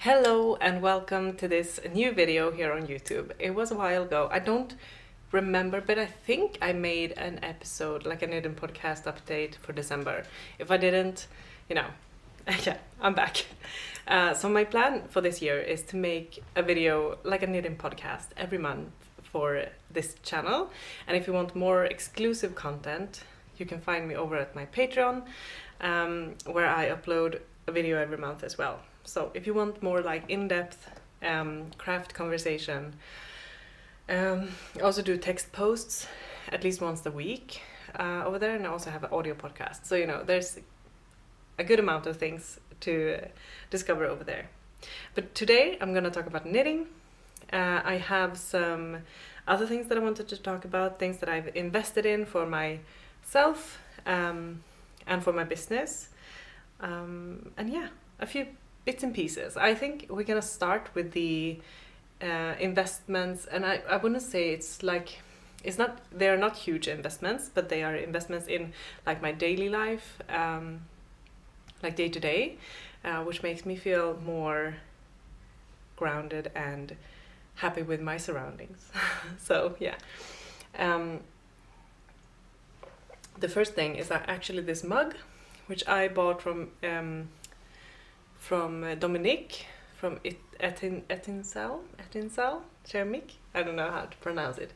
Hello and welcome to this new video here on YouTube. It was a while ago. I don't remember, but I think I made an episode, like a knitting podcast update for December. If I didn't, yeah, I'm back. So my plan for this year is to make a video, like a knitting podcast, every month for this channel. And if you want more exclusive content, you can find me over at my Patreon, where I upload a video every month as well. So if you want more like in-depth craft conversation, I also do text posts at least once a week over there, and I also have an audio podcast. So there's a good amount of things to discover over there. But today I'm gonna talk about knitting. I have some other things that I wanted to talk about, things that I've invested in for myself and for my business, and yeah, a few bits and pieces. I think we're gonna start with the investments, and I wouldn't say they're not huge investments, but they are investments in like my daily life, like day to day, which makes me feel more grounded and happy with my surroundings. So yeah, the first thing is that actually this mug, which I bought from Dominique from Etincelle Ceramic. I don't know how to pronounce it,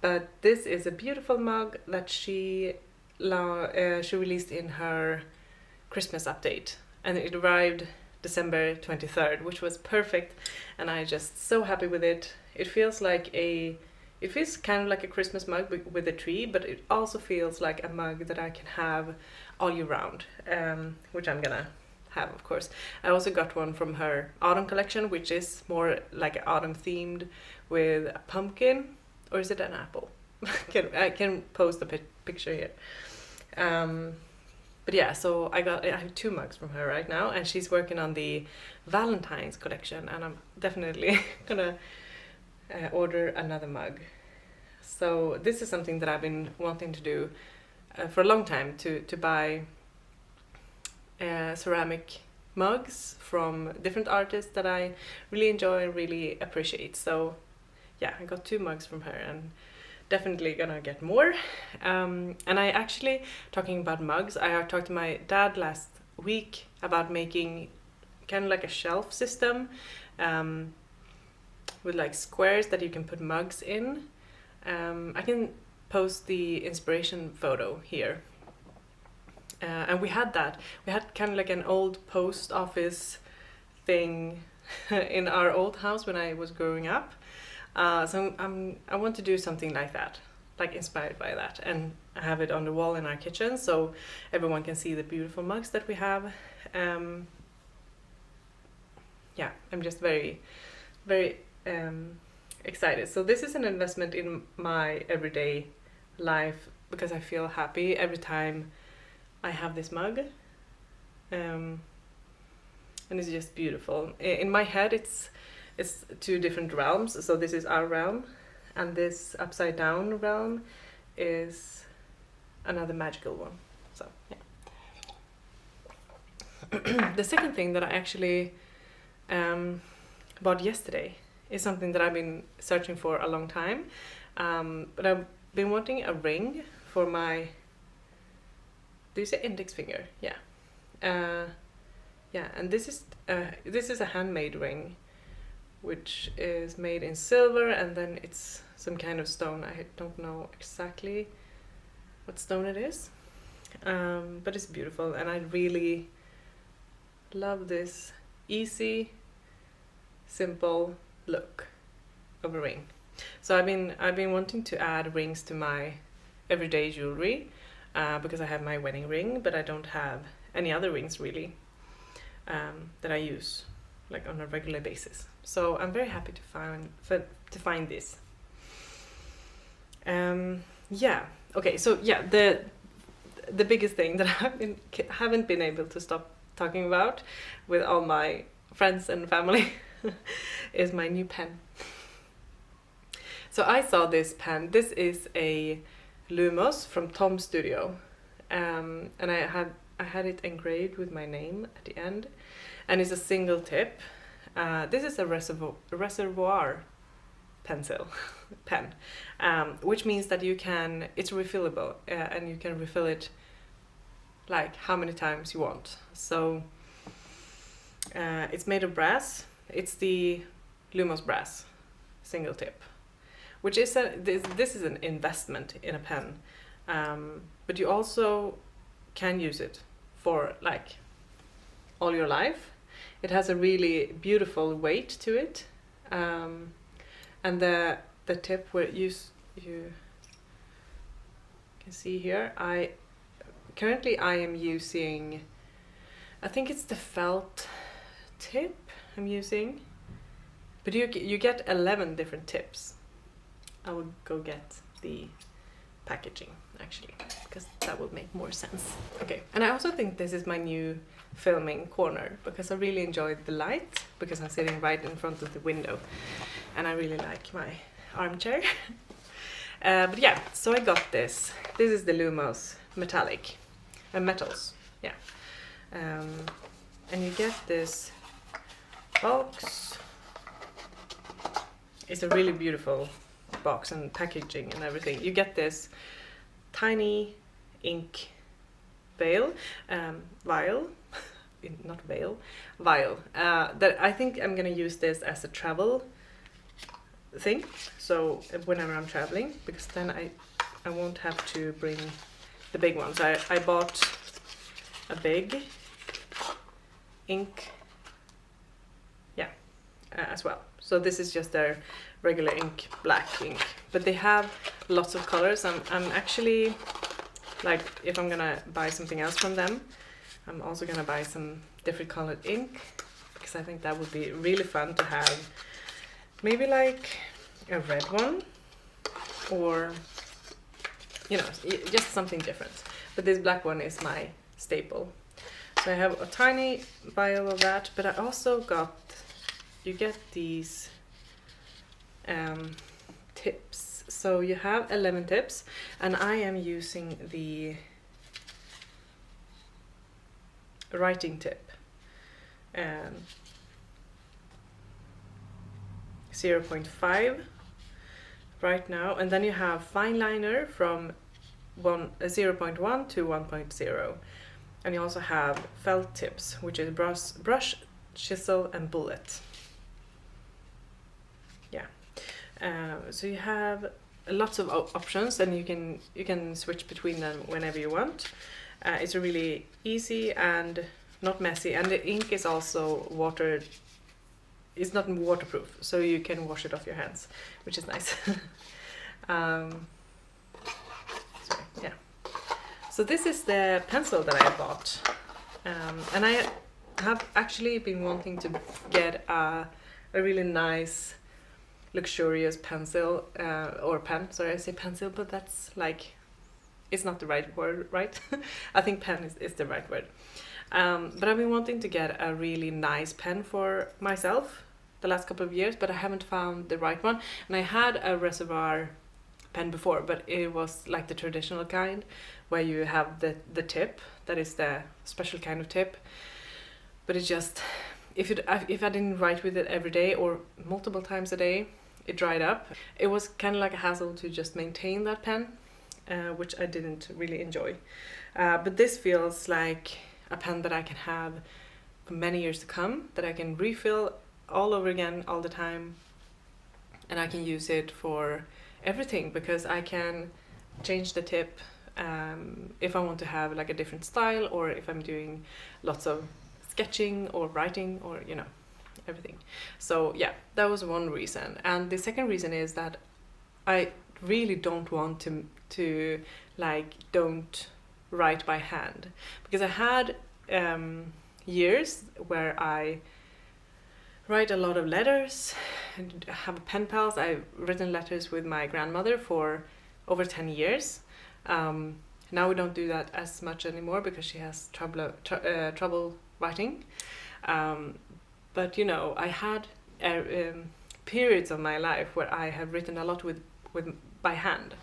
but this is a beautiful mug that she released in her Christmas update, and it arrived December 23rd, which was perfect, and I just so happy with it. It feels kind of like a Christmas mug with a tree, but it also feels like a mug that I can have all year round, which I'm gonna have, of course. I also got one from her autumn collection, which is more like autumn themed with a pumpkin, or is it an apple? I can post a picture here. But yeah, so I have 2 mugs from her right now, and she's working on the Valentine's collection, and I'm definitely gonna order another mug. So this is something that I've been wanting to do for a long time, to buy ceramic mugs from different artists that I really enjoy and really appreciate. So yeah, I got 2 mugs from her, and definitely gonna get more. And I actually, talking about mugs, I talked to my dad last week about making kind of like a shelf system with like squares that you can put mugs in. I can post the inspiration photo here. And we had kind of like an old post office thing in our old house when I was growing up. So I want to do something like that, like inspired by that, and have it on the wall in our kitchen so everyone can see the beautiful mugs that we have. Yeah, I'm just very, very excited. So this is an investment in my everyday life because I feel happy every time I have this mug, and it's just beautiful. In my head, it's 2 different realms. So this is our realm, and this upside down realm is another magical one. So yeah. The second thing that I actually bought yesterday is something that I've been searching for a long time, but I've been wanting a ring for my, do you say index finger? Yeah. Yeah, and this is a handmade ring, which is made in silver, and then it's some kind of stone. I don't know exactly what stone it is, but it's beautiful, and I really love this easy, simple look of a ring. So I've been wanting to add rings to my everyday jewelry, because I have my wedding ring, but I don't have any other rings really that I use like on a regular basis. So I'm very happy to find this. Yeah. Okay. So yeah, the biggest thing that I haven't been able to stop talking about with all my friends and family is my new pen. So I saw this pen. This is a Lumos from Tom Studio, and I had it engraved with my name at the end, and it's a single tip, This is a reservoir pencil pen, which means that it's refillable, and you can refill it like how many times you want. So it's made of brass. It's the Lumos brass single tip, which is this is an investment in a pen, but you also can use it for like all your life. It has a really beautiful weight to it, and the tip where you can see here, I am using, I think it's the felt tip I'm using, but you get 11 different tips. I will go get the packaging actually, because that would make more sense. Okay, and I also think this is my new filming corner, because I really enjoyed the light, because I'm sitting right in front of the window and I really like my armchair. But yeah, so I got this. This is the Lumos metallic metals, yeah. And you get this box. It's a really beautiful box and packaging and everything. You get this tiny ink vial, that I think I'm gonna use this as a travel thing, so whenever I'm traveling, because then I won't have to bring the big ones. I bought a big ink, yeah, as well. So this is just their regular ink, black ink, but they have lots of colors. I'm actually, like, if I'm gonna buy something else from them, I'm also gonna buy some different colored ink, because I think that would be really fun to have. Maybe like a red one, or, you know, just something different. But this black one is my staple. So I have a tiny vial of that, but I also got, you get these tips. So you have 11 tips, and I am using the writing tip. 0.5 right now, and then you have fine liner from 0.1 to 1.0, and you also have felt tips, which is brush, chisel, and bullet. Yeah, so you have lots of options, and you can switch between them whenever you want. It's really easy and not messy, and the ink is also watered. It's not waterproof, so you can wash it off your hands, which is nice. Sorry, yeah. So this is the pencil that I bought, and I have actually been wanting to get a really nice, luxurious pencil, or pen. Sorry, I say pencil, but that's like, it's not the right word, right? I think pen is the right word. But I've been wanting to get a really nice pen for myself the last couple of years, but I haven't found the right one. And I had a reservoir pen before, but it was like the traditional kind, where you have the tip, that is the special kind of tip. But it just, if I didn't write with it every day or multiple times a day, it dried up. It was kind of like a hassle to just maintain that pen, which I didn't really enjoy. But this feels like a pen that I can have for many years to come, that I can refill all over again all the time, and I can use it for everything, because I can change the tip if I want to have like a different style, or if I'm doing lots of sketching or writing, or, you know, everything. So yeah, that was one reason. And the second reason is that I really don't want to like, don't write by hand, because I had years where I write a lot of letters and have pen pals. I've written letters with my grandmother for over 10 years. Now we don't do that as much anymore, because she has trouble writing. But, you know, I had periods of my life where I have written a lot with by hand.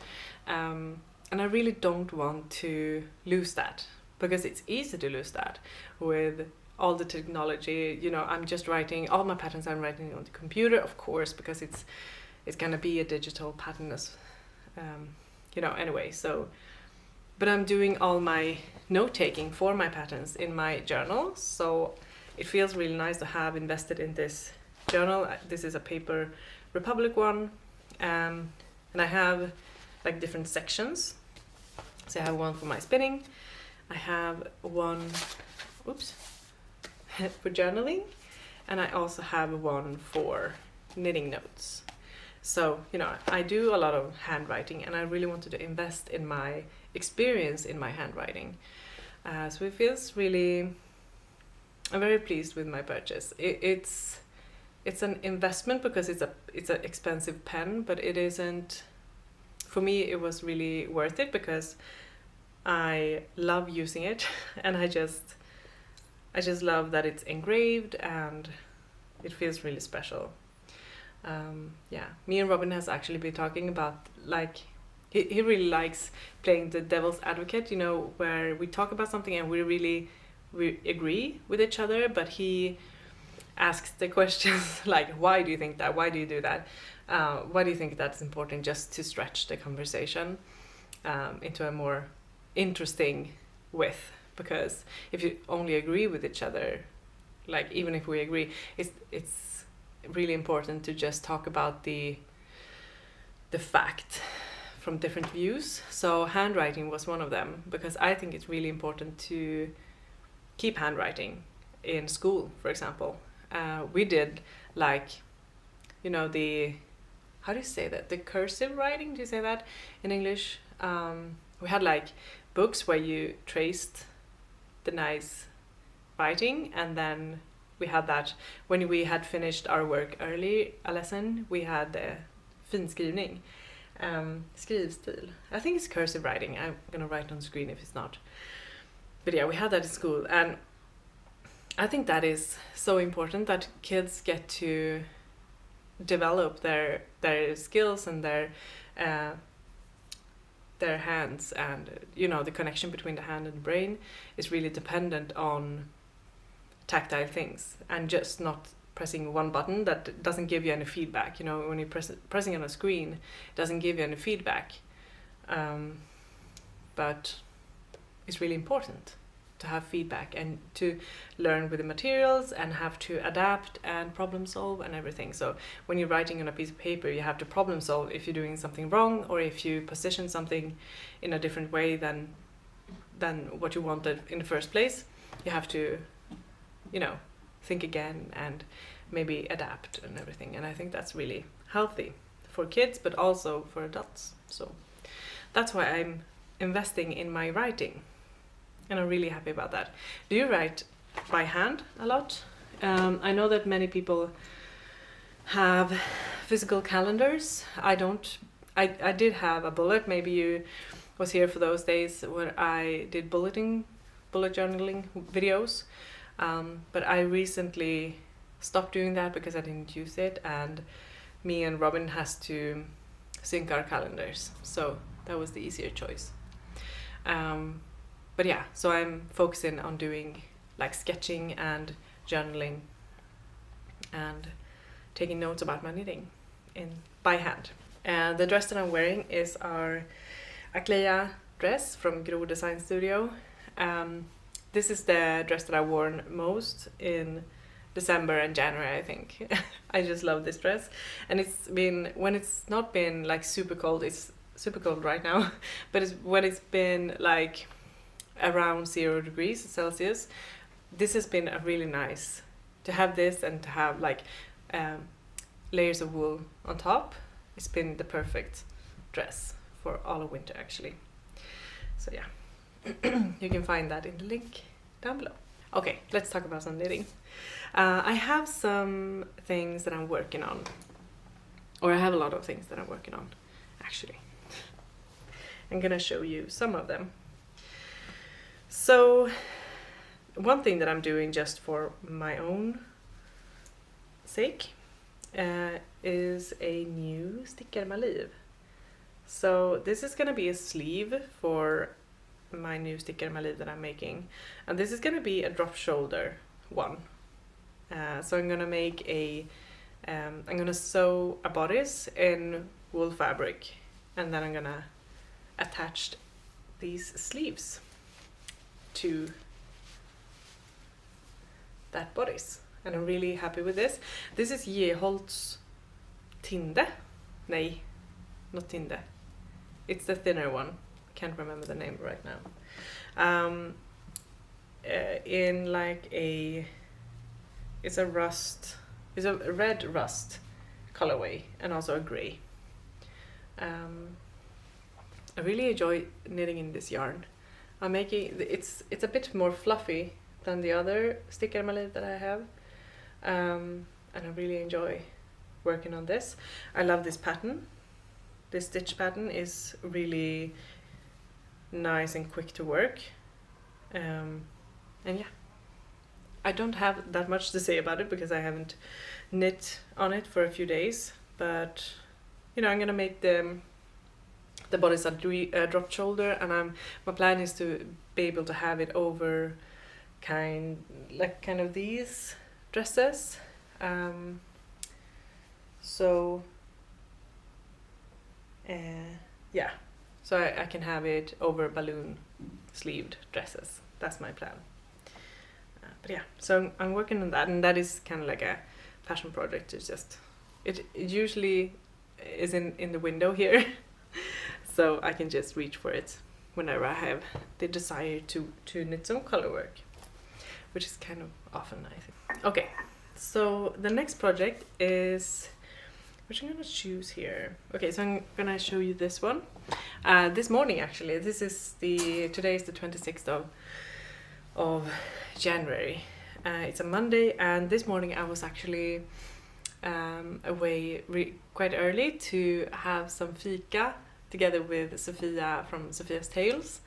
And I really don't want to lose that, because it's easy to lose that with all the technology. You know, I'm just writing all my patterns. I'm writing on the computer, of course, because it's gonna be a digital pattern as, you know. Anyway, so, but I'm doing all my note taking for my patterns in my journal. So it feels really nice to have invested in this journal. This is a Paper Republic one, and I have like different sections. So I have one for my spinning. I have one, oops, for journaling, and I also have one for knitting notes. So, you know, I do a lot of handwriting, and I really wanted to invest in my experience in my handwriting. So it feels really, I'm very pleased with my purchase. It's an investment because it's an expensive pen, but it isn't, for me it was really worth it because I love using it, and I just love that it's engraved and it feels really special. Yeah, me and Robin has actually been talking about, like, he really likes playing the devil's advocate, you know, where we talk about something and we agree with each other, but he asks the questions like, why do you think that? Why do you do that? Why do you think that's important? Just to stretch the conversation into a more interesting width. Because if you only agree with each other, like even if we agree, it's really important to just talk about the fact from different views. So handwriting was one of them, because I think it's really important to keep handwriting in school, for example. We did, like, you know, how do you say that? The cursive writing, do you say that in English? We had like books where you traced the nice writing, and then we had that when we had finished our work early, a lesson, we had finskrivning, skrivstil. I think it's cursive writing. I'm gonna write on screen if it's not. But yeah, we had that in school, and I think that is so important that kids get to develop their skills and their hands, and you know, the connection between the hand and the brain is really dependent on tactile things, and just not pressing one button that doesn't give you any feedback. You know, when you're pressing on a screen, it doesn't give you any feedback, but it's really important to have feedback and to learn with the materials and have to adapt and problem solve and everything. So when you're writing on a piece of paper, you have to problem solve if you're doing something wrong, or if you position something in a different way than what you wanted in the first place. You have to, you know, think again and maybe adapt and everything. And I think that's really healthy for kids, but also for adults. So that's why I'm investing in my writing. And I'm really happy about that. Do you write by hand a lot? I know that many people have physical calendars. I don't. I did have a bullet. Maybe you was here for those days where I did bullet journaling videos. But I recently stopped doing that because I didn't use it, and me and Robin has to sync our calendars. So that was the easier choice. But yeah, so I'm focusing on doing like sketching and journaling and taking notes about my knitting by hand. And the dress that I'm wearing is our Akleya dress from Gro Design Studio. This is the dress that I worn most in December and January, I think. I just love this dress. And it's been, when it's not been like super cold, it's super cold right now, but when it's been like around 0 degrees Celsius, this has been a really nice to have this and to have like layers of wool on top. It's been the perfect dress for all of winter, actually. So yeah, you can find that in the link down below. Okay, let's talk about some knitting. I have some things that I'm working on, or I have a lot of things that I'm working on, actually. I'm gonna show you some of them. So one thing that I'm doing just for my own sake is a new sticker med liv. So this is gonna be a sleeve for my new sticker med liv that I'm making, and this is gonna be a drop shoulder one. So I'm gonna make I'm gonna sew a bodice in wool fabric, and then I'm gonna attach these sleeves to that bodice. And I'm really happy with this. This is Geholt's Tinde. Nej, not Tinde. It's the thinner one. Can't remember the name right now. In like it's a red rust colorway and also a gray. I really enjoy knitting in this yarn. It's a bit more fluffy than the other stick emily that I have, and I really enjoy working on this. I love this pattern. This stitch pattern is really nice and quick to work, and yeah, I don't have that much to say about it because I haven't knit on it for a few days, but you know, I'm gonna make the bodice a drop shoulder, and my plan is to be able to have it over kind of these dresses, so yeah, so I can have it over balloon sleeved dresses. That's my plan. But yeah, so I'm working on that, and that is kind of like a passion project. It's just it usually is in the window here. So I can just reach for it whenever I have the desire to knit some color work, which is kind of often, I think. Okay, so the next project is, which I'm gonna choose here. Okay, so I'm gonna show you this one. This morning, actually, today is the 26th of January. It's a Monday, and this morning I was actually away quite early to have some fika together with Sofia from Sophia's Tales.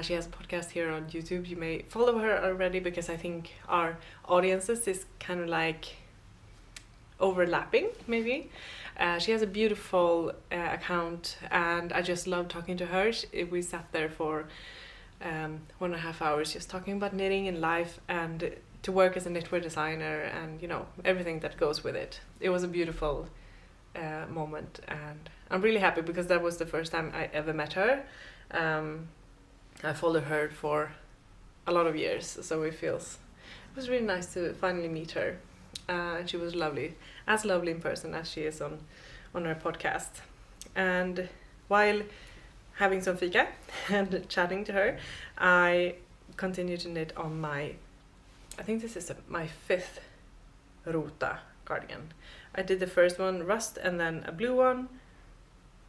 She has a podcast here on YouTube. You may follow her already because I think our audiences is kind of like overlapping, maybe. She has a beautiful account, and I just love talking to her. We sat there for 1.5 hours just talking about knitting and life and to work as a knitwear designer and, you know, everything that goes with it. It was a beautiful moment, and I'm really happy because that was the first time I ever met her. I followed her for a lot of years, so it was really nice to finally meet her. And she was lovely in person as she is on her podcast. And while having some fika and chatting to her, I continued to knit on I think this is my 5th Rota cardigan. I did the first one rust, and then a blue one,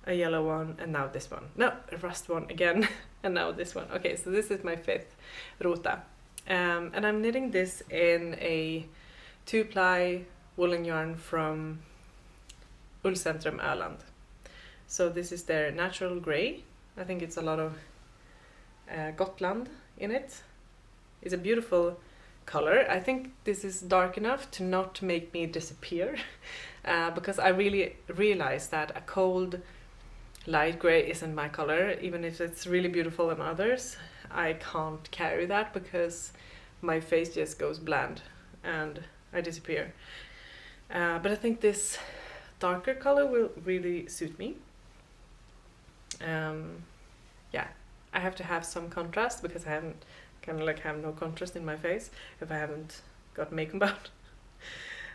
a yellow one, and now this one. No, a rust one again, and now this one. Okay, so this is my 5th Rota. And I'm knitting this in a 2-ply woolen yarn from Ullcentrum Öland. So this is their natural grey. I think it's a lot of Gotland in it. It's a beautiful color. I think this is dark enough to not make me disappear, because I really realized that a cold light grey isn't my color. Even if it's really beautiful in others, I can't carry that because my face just goes bland and I disappear. But I think this darker color will really suit me. Yeah, I have to have some contrast because I haven't have no contrast in my face if I haven't got makeup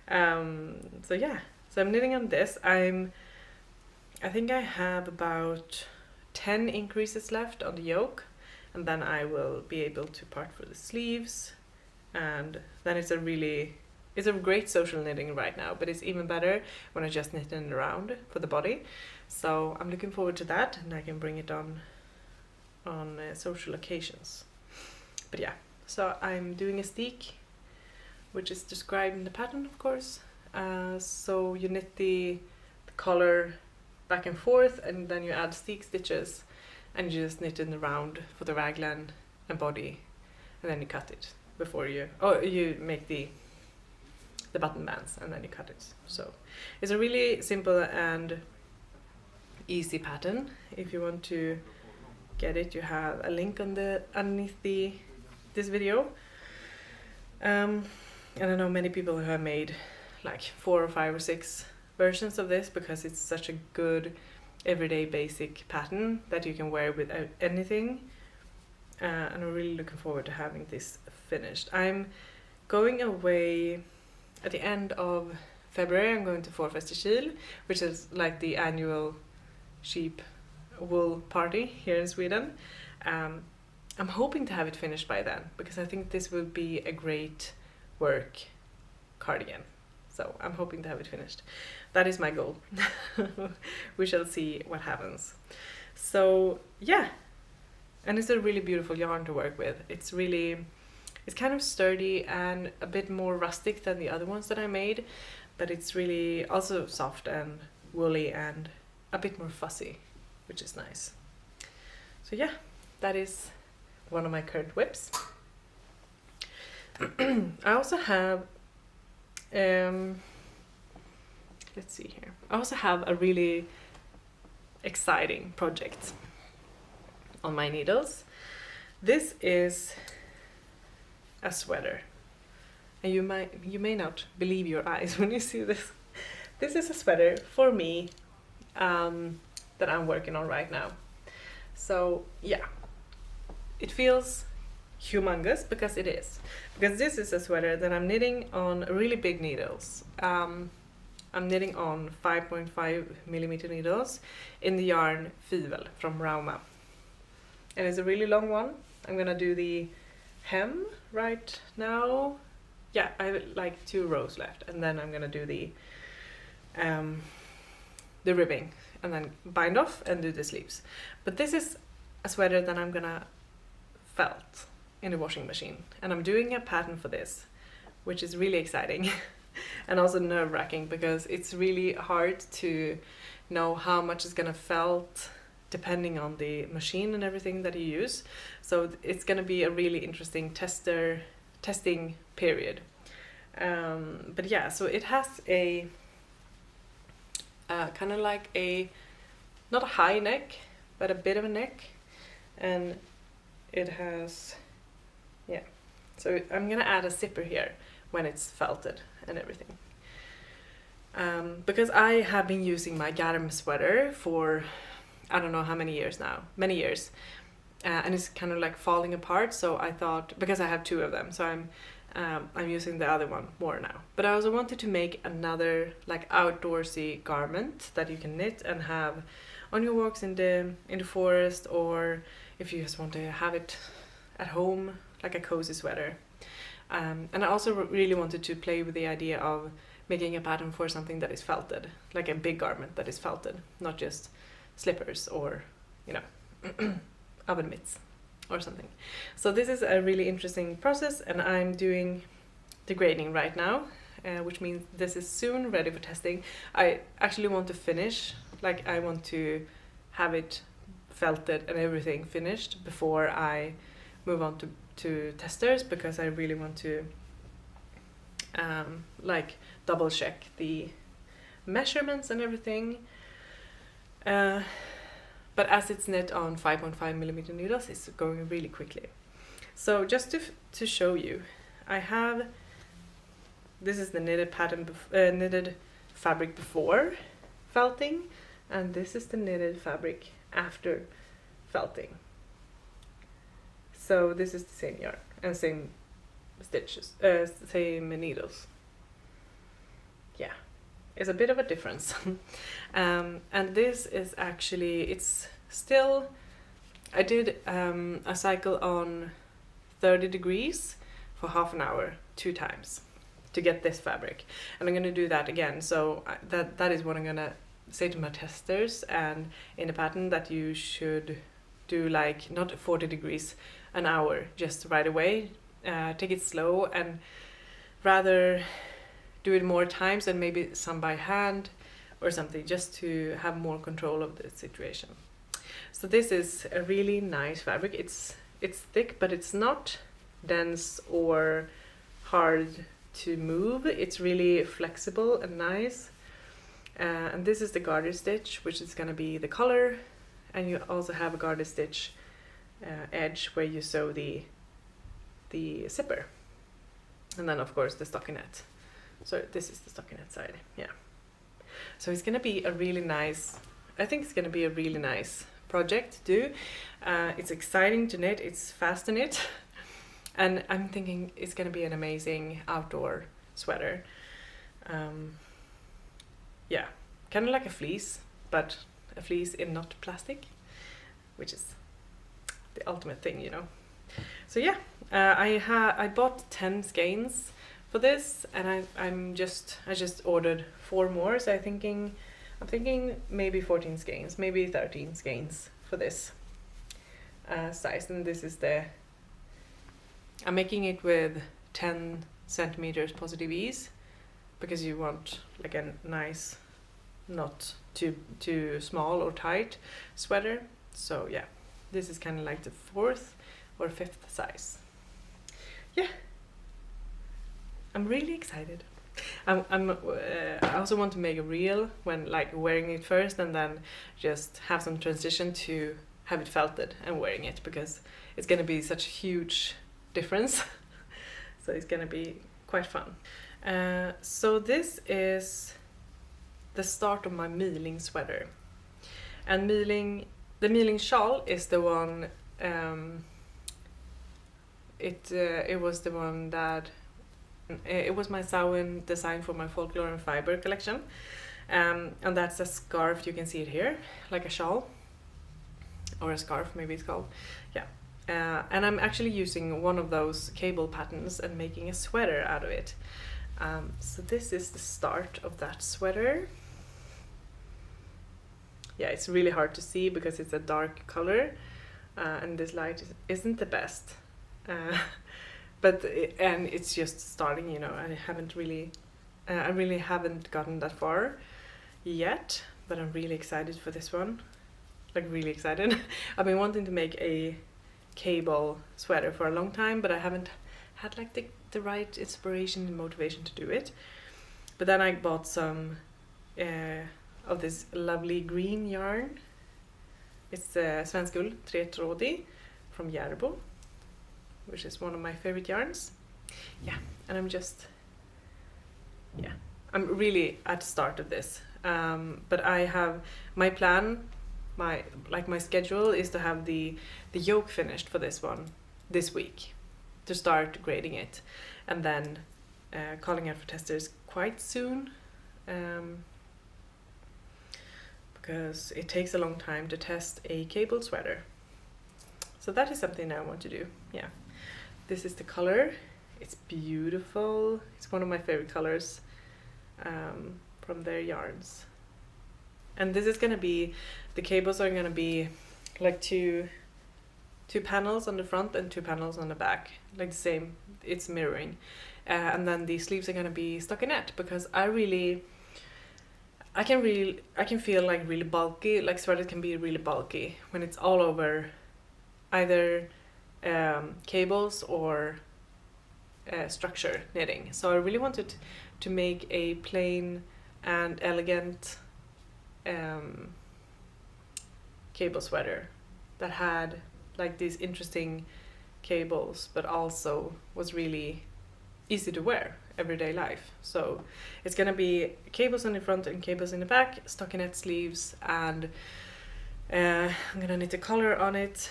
on. So yeah, so I'm knitting on this. I think I have about 10 increases left on the yoke, and then I will be able to part for the sleeves, and then it's a great social knitting right now, but it's even better when I just knit it around for the body. So I'm looking forward to that, and I can bring it on social occasions. But yeah, so I'm doing a steek, which is described in the pattern, of course. So you knit the collar back and forth, and then you add steek stitches, and you just knit in the round for the raglan and body, and then you cut it before you make the button bands, and then you cut it. So it's a really simple and easy pattern. If you want to get it, you have a link underneath this video. And I know many people who have made like 4 or 5 or 6 versions of this because it's such a good everyday basic pattern that you can wear with anything. And I'm really looking forward to having this finished. I'm going away at the end of February. I'm going to Fårfestekil, which is like the annual sheep wool party here in Sweden. I'm hoping to have it finished by then because I think this will be a great work cardigan. So I'm hoping to have it finished. That is my goal. We shall see what happens. So yeah, and it's a really beautiful yarn to work with. It's kind of sturdy and a bit more rustic than the other ones that I made, but it's really also soft and woolly and a bit more fussy, which is nice. So yeah, that is one of my current whips. I also have let's see here. I also have a really exciting project on my needles. This is a sweater, and you may not believe your eyes when you see this. This is a sweater for me that I'm working on right now. So yeah, it feels humongous because it is. Because this is a sweater that I'm knitting on really big needles. I'm knitting on 5.5 millimeter needles in the yarn Fivel from Rauma. And it's a really long one. I'm gonna do the hem right now. Yeah, I have like 2 rows left, and then I'm gonna do the ribbing and then bind off and do the sleeves. But this is a sweater that I'm gonna felt in the washing machine, and I'm doing a pattern for this, which is really exciting and also nerve-wracking because it's really hard to know how much is gonna felt depending on the machine and everything that you use. So it's gonna be a really interesting testing period. But yeah, so it has a kind of like not a high neck, but a bit of a neck, and it has, yeah. So I'm gonna add a zipper here when it's felted and everything. Because I have been using my Garm sweater for I don't know how many years now, many years, and it's kind of like falling apart. So I thought, because I have 2 of them, so I'm using the other one more now. But I also wanted to make another like outdoorsy garment that you can knit and have on your walks in the forest, or if you just want to have it at home, like a cozy sweater. And I also really wanted to play with the idea of making a pattern for something that is felted, like a big garment that is felted, not just slippers or, you know, oven mitts or something. So this is a really interesting process, and I'm doing the grading right now, which means this is soon ready for testing. I actually want to finish, like I want to have it felted and everything finished before I move on to testers, because I really want to like double check the measurements and everything. But as it's knit on 5.5 millimeter needles, it's going really quickly. So just to show you, this is the knitted pattern, knitted fabric before felting, and this is the knitted fabric after felting. So this is the same yarn and same stitches, same needles. Yeah, it's a bit of a difference. And this is actually, it's still, I did a cycle on 30 degrees for half an hour 2 times to get this fabric, and I'm going to do that again. So that is what I'm going to say to my testers, and in the pattern that you should do like not 40 degrees an hour just right away. Take it slow and rather do it more times, and maybe some by hand or something, just to have more control of the situation. So this is a really nice fabric. It's thick, but it's not dense or hard to move. It's really flexible and nice. And this is the garter stitch, which is going to be the collar, and you also have a garter stitch edge where you sew the zipper. And then of course the stockinette. So this is the stockinette side, yeah. So it's gonna be a really nice, I think it's gonna be a really nice project to do. It's exciting to knit, it's fast to knit, and I'm thinking it's gonna be an amazing outdoor sweater. Yeah, kind of like a fleece, but a fleece in not plastic, which is the ultimate thing, you know. So yeah, I bought 10 skeins for this, and I just ordered 4 more. So I'm thinking maybe 14 skeins, maybe 13 skeins for this size. And this is I'm making it with 10 centimeters positive ease, because you want like a nice, not too small or tight sweater. So yeah, this is kind of like the 4th or 5th size. Yeah, I'm really excited. I also want to make a reel when like wearing it first, and then just have some transition to have it felted and wearing it, because it's gonna be such a huge difference. So it's gonna be quite fun. So this is the start of my mealing sweater. And the mealing shawl is the one, it was the one that, it was my Samhain design for my folklore and fiber collection. And that's a scarf, you can see it here, like a shawl, or a scarf maybe it's called, yeah. And I'm actually using one of those cable patterns and making a sweater out of it. So this is the start of that sweater. Yeah, it's really hard to see because it's a dark color, and this light isn't the best. But it's just starting, you know. I really haven't gotten that far yet, but I'm really excited for this one. Like really excited. I've been wanting to make a cable sweater for a long time, but I haven't had like the right inspiration and motivation to do it. But then I bought some of this lovely green yarn. It's Sangu Mandanna from Järbo, which is one of my favorite yarns. Yeah, and I'm really at the start of this. But I have my plan, my schedule is to have the yoke finished for this one this week, to start grading it, and then calling out for testers quite soon, because it takes a long time to test a cable sweater. So that is something I want to do. Yeah, this is the color. It's beautiful. It's one of my favorite colors from their yarns. And this is gonna be, the cables are gonna be like two panels on the front and 2 panels on the back, like the same, it's mirroring. And then the sleeves are gonna be stockinette, because I can feel like really bulky, like sweaters can be really bulky when it's all over either cables or structure knitting. So I really wanted to make a plain and elegant cable sweater that had like these interesting cables, but also was really easy to wear everyday life. So it's gonna be cables on the front and cables in the back, stockinette sleeves, and I'm gonna knit a collar on it,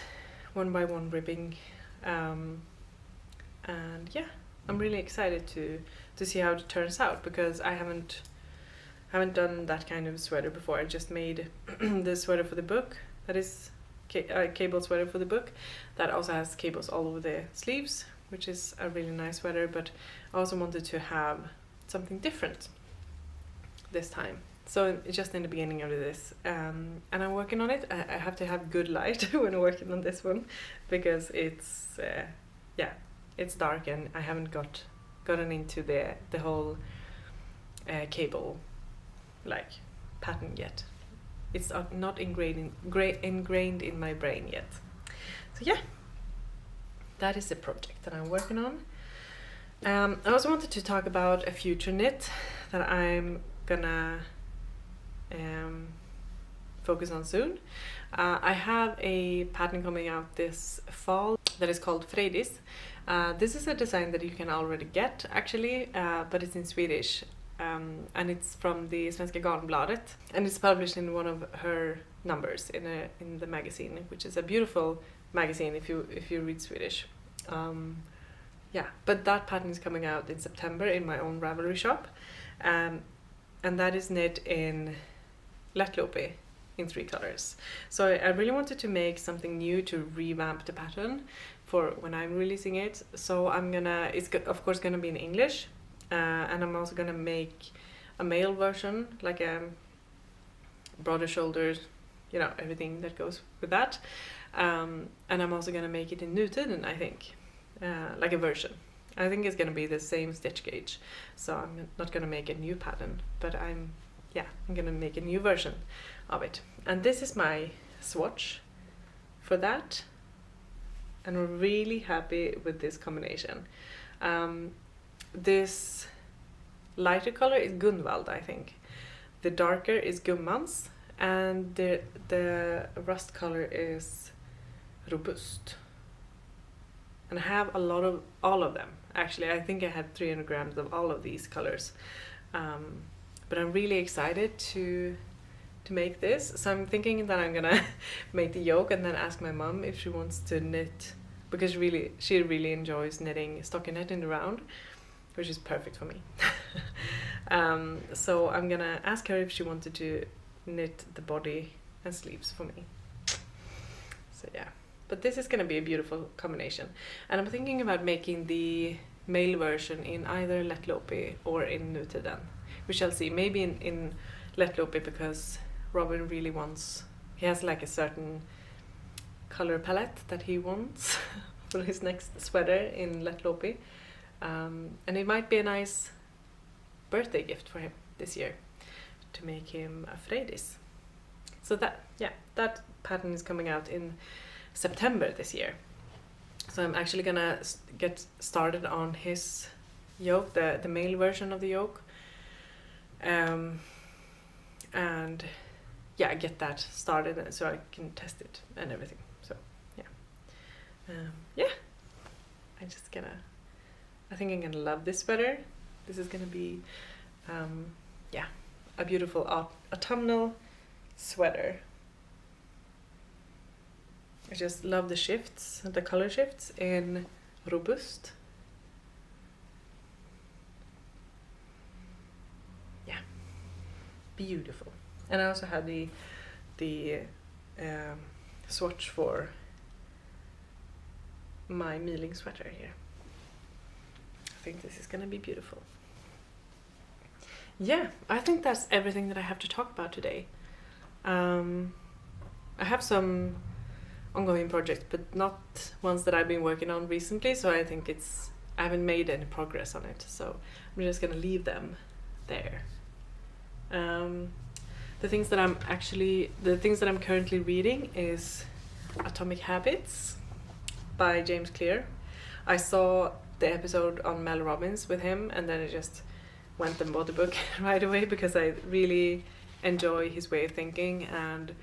1x1 ribbing, and yeah, I'm really excited to see how it turns out, because I haven't done that kind of sweater before. I just made the sweater for the book, that is cable sweater for the book, that also has cables all over the sleeves, which is a really nice sweater, but I also wanted to have something different this time. So just in the beginning of this, and I'm working on it. I have to have good light when working on this one, because it's it's dark and I haven't gotten into the whole cable like pattern yet. It's not ingrained in my brain yet. So yeah, that is the project that I'm working on. I also wanted to talk about a future knit that I'm gonna focus on soon. I have a pattern coming out this fall that is called Freydis. This is a design that you can already get actually, but it's in Swedish, and it's from the Svenska Garnbladet, and it's published in one of her numbers in the magazine, which is a beautiful magazine if you read Swedish. Yeah, but that pattern is coming out in September in my own Ravelry shop, and that is knit in Lättlopi in 3 colors. So I really wanted to make something new to revamp the pattern for when I'm releasing it. So it's of course gonna be in English, and I'm also gonna make a male version, like a broader shoulders, you know, everything that goes with that. And I'm also gonna make it in nutiden, I think, like a version. I think it's gonna be the same stitch gauge, so I'm not gonna make a new pattern, but I'm gonna make a new version of it. And this is my swatch for that, and we're really happy with this combination. This lighter color is Gunvald, I think. The darker is Gummans, and the rust color is Robust. And I have a lot of all of them. Actually, I think I had 300 grams of all of these colors. But I'm really excited to make this. So I'm thinking that I'm gonna make the yoke and then ask my mom if she wants to knit, because she really enjoys knitting stockinette in the round, which is perfect for me. So I'm gonna ask her if she wanted to knit the body and sleeves for me. So yeah, but this is gonna be a beautiful combination, and I'm thinking about making the male version in either Lättlopi or in nutiden. We shall see. Maybe in Lättlopi, because Robin really wants, he has like a certain color palette that he wants for his next sweater in Lättlopi, and it might be a nice birthday gift for him this year to make him a Freydis. So that pattern is coming out in September this year. So I'm actually gonna get started on his yoke, the male version of the yoke, and yeah, get that started so I can test it and everything. So yeah, I think I'm gonna love this sweater. This is gonna be a beautiful autumnal sweater. I just love the shifts, the color shifts in Robust. Yeah, beautiful. And I also have the swatch for my Mealing sweater here. I think this is gonna be beautiful. Yeah, I think that's everything that I have to talk about today. I have some ongoing projects, but not ones that I've been working on recently, so I think I haven't made any progress on it, so I'm just gonna leave them there. The things that I'm currently reading is Atomic Habits by James Clear. I saw the episode on Mel Robbins with him, and then I just went and bought the book right away because I really enjoy his way of thinking, and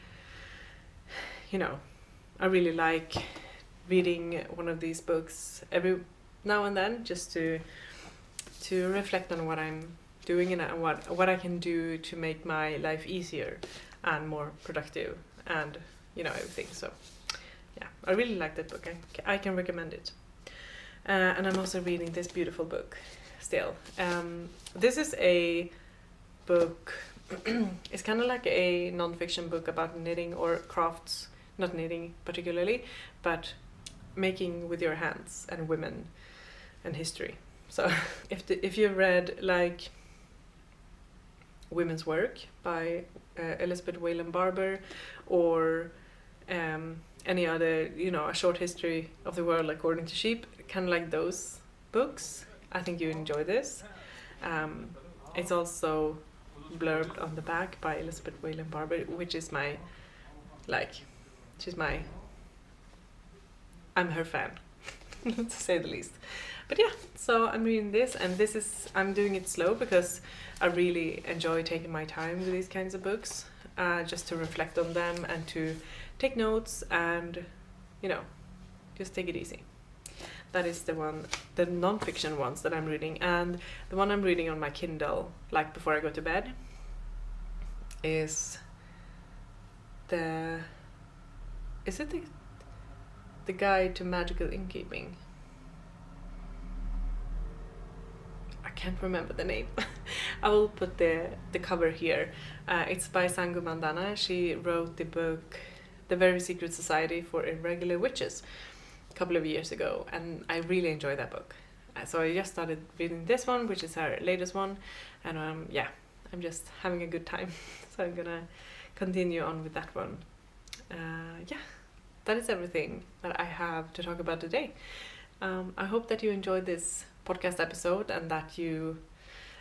you know, I really like reading one of these books every now and then, just to reflect on what I'm doing and what I can do to make my life easier and more productive, and you know, everything. So yeah, I really like that book. I can recommend it. And I'm also reading this beautiful book still. This is a book, it's kind of like a non-fiction book about knitting or crafts, not knitting particularly, but making with your hands and women and history. So if you've read like Women's Work by Elizabeth Whalen Barber, or any other, you know, A Short History of the World According to Sheep, kind of like those books, I think you enjoy this. It's also blurbed on the back by Elizabeth Whalen Barber, which is I'm her fan, to say the least. But yeah, so I'm reading this, and I'm doing it slow because I really enjoy taking my time with these kinds of books, just to reflect on them and to take notes and, you know, just take it easy. That is the one, the non-fiction ones that I'm reading. And the one I'm reading on my Kindle, like before I go to bed, is the Guide to Magical Innkeeping? I can't remember the name. I will put the cover here. It's by Sangu Mandanna. She wrote the book The Very Secret Society for Irregular Witches a couple of years ago, and I really enjoyed that book. So I just started reading this one, which is her latest one, and I'm just having a good time. So I'm gonna continue on with that one. That is everything that I have to talk about today. I hope that you enjoyed this podcast episode and that you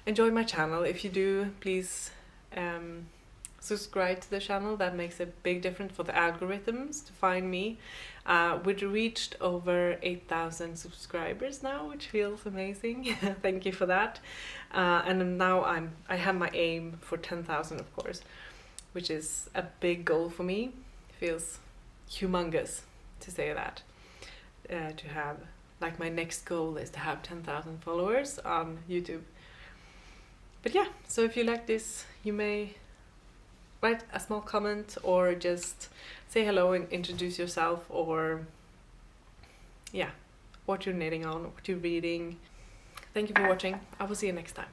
enjoy my channel. If you do, please subscribe to the channel. That makes a big difference for the algorithms to find me. We've reached over 8,000 subscribers now, which feels amazing. Thank you for that. And now I have my aim for 10,000, of course, which is a big goal for me. It feels humongous to say that. To have, like, my next goal is to have 10,000 followers on YouTube. But yeah, so if you like this, you may write a small comment or just say hello and introduce yourself, or what you're knitting on, what you're reading. Thank you for watching. I will see you next time.